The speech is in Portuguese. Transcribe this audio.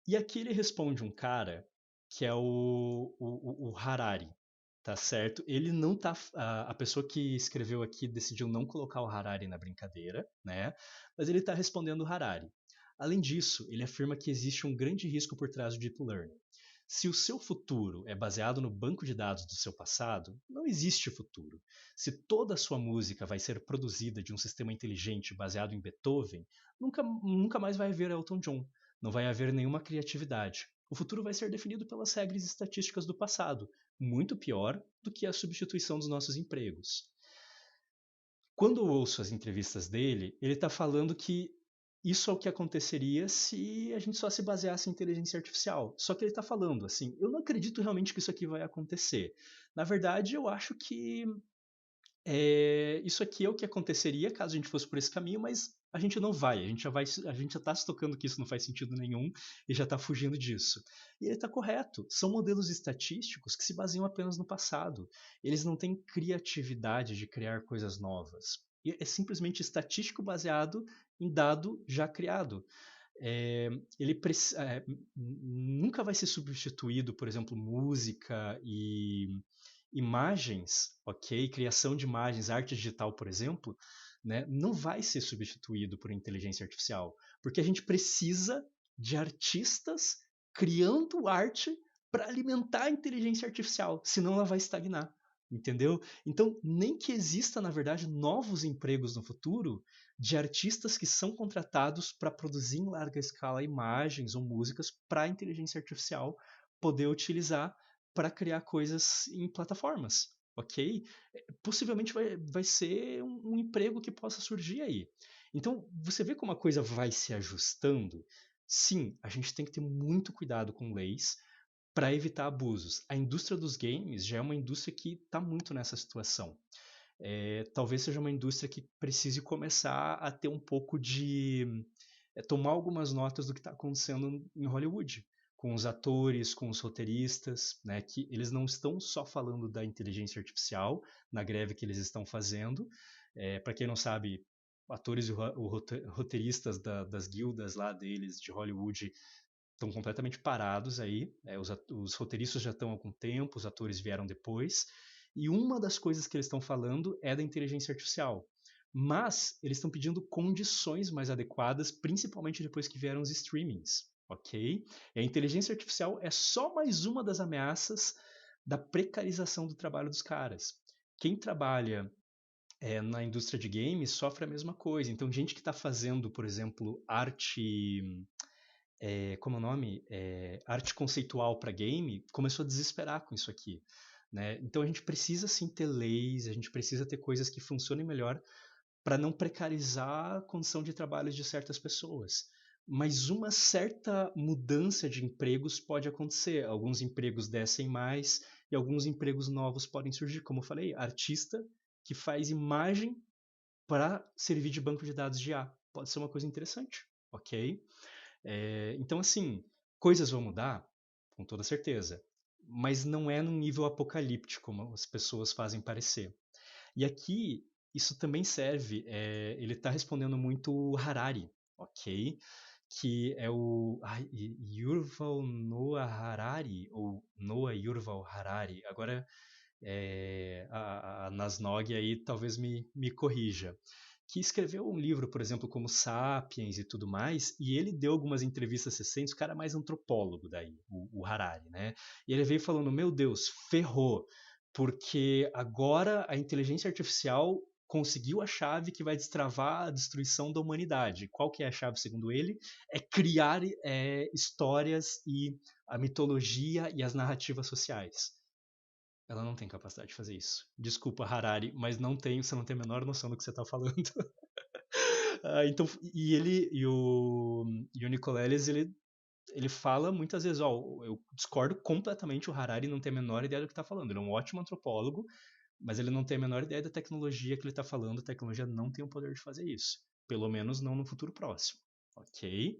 E aqui ele responde um cara que é o Harari, tá certo? Ele não tá. A pessoa que escreveu aqui decidiu não colocar o Harari na brincadeira, né? Mas ele está respondendo o Harari. Além disso, ele afirma que existe um grande risco por trás do Deep Learning. Se o seu futuro é baseado no banco de dados do seu passado, não existe futuro. Se toda a sua música vai ser produzida de um sistema inteligente baseado em Beethoven, nunca mais vai haver Elton John. Não vai haver nenhuma criatividade. O futuro vai ser definido pelas regras estatísticas do passado, muito pior do que a substituição dos nossos empregos. Quando eu ouço as entrevistas dele, ele está falando que isso é o que aconteceria se a gente só se baseasse em inteligência artificial. Só que ele está falando assim, eu não acredito realmente que isso aqui vai acontecer. Na verdade, eu acho que isso aqui é o que aconteceria caso a gente fosse por esse caminho, mas a gente não vai. A gente já está se tocando que isso não faz sentido nenhum e já está fugindo disso. E ele está correto. São modelos estatísticos que se baseiam apenas no passado. Eles não têm criatividade de criar coisas novas. E é simplesmente estatístico baseado em dado já criado. É, ele nunca vai ser substituído, por exemplo, música e imagens, ok? Criação de imagens, arte digital, por exemplo, né, não vai ser substituído por inteligência artificial, porque a gente precisa de artistas criando arte para alimentar a inteligência artificial, senão ela vai estagnar, entendeu? Então, nem que exista, na verdade, novos empregos no futuro de artistas que são contratados para produzir em larga escala imagens ou músicas para a inteligência artificial poder utilizar para criar coisas em plataformas, ok? Possivelmente vai ser um emprego que possa surgir aí. Então, você vê como a coisa vai se ajustando? Sim, a gente tem que ter muito cuidado com leis para evitar abusos. A indústria dos games já é uma indústria que está muito nessa situação. Talvez seja uma indústria que precise começar a ter um pouco de tomar algumas notas do que está acontecendo em Hollywood, com os atores, com os roteiristas, né, que eles não estão só falando da inteligência artificial na greve que eles estão fazendo. Para quem não sabe, atores e roteiristas das guildas lá deles de Hollywood estão completamente parados aí. Os roteiristas já estão há algum tempo, os atores vieram depois. E uma das coisas que eles estão falando é da inteligência artificial. Mas eles estão pedindo condições mais adequadas, principalmente depois que vieram os streamings, ok? E a inteligência artificial é só mais uma das ameaças da precarização do trabalho dos caras. Quem trabalha na indústria de games sofre a mesma coisa. Então, gente que está fazendo, por exemplo, arte como é o nome? Arte conceitual para game, começou a desesperar com isso aqui. Né? Então a gente precisa sim ter leis, a gente precisa ter coisas que funcionem melhor para não precarizar a condição de trabalho de certas pessoas. Mas uma certa mudança de empregos pode acontecer. Alguns empregos descem mais e alguns empregos novos podem surgir. Como eu falei, artista que faz imagem para servir de banco de dados de IA. Pode ser uma coisa interessante, ok? Então, assim, coisas vão mudar, com toda certeza, mas não é num nível apocalíptico, como as pessoas fazem parecer. E aqui, isso também serve, ele está respondendo muito o Harari, ok? Que é o Yuval Noah Harari, ou Noah Yuval Harari. Agora, a Nasnog aí talvez me corrija, que escreveu um livro, por exemplo, como Sapiens e tudo mais, e ele deu algumas entrevistas recentes, o cara é mais antropólogo daí, o Harari, né? E ele veio falando, meu Deus, ferrou, porque agora a inteligência artificial conseguiu a chave que vai destravar a destruição da humanidade. Qual que é a chave, segundo ele? É criar histórias e a mitologia e as narrativas sociais. Ela não tem capacidade de fazer isso. Desculpa, Harari, mas não tem, você não tem a menor noção do que você está falando. Então, e o Nicoleles, ele fala muitas vezes, ó, eu discordo completamente, o Harari não tem a menor ideia do que está falando. Ele é um ótimo antropólogo, mas ele não tem a menor ideia da tecnologia que ele está falando. A tecnologia não tem o poder de fazer isso. Pelo menos não no futuro próximo. Ok?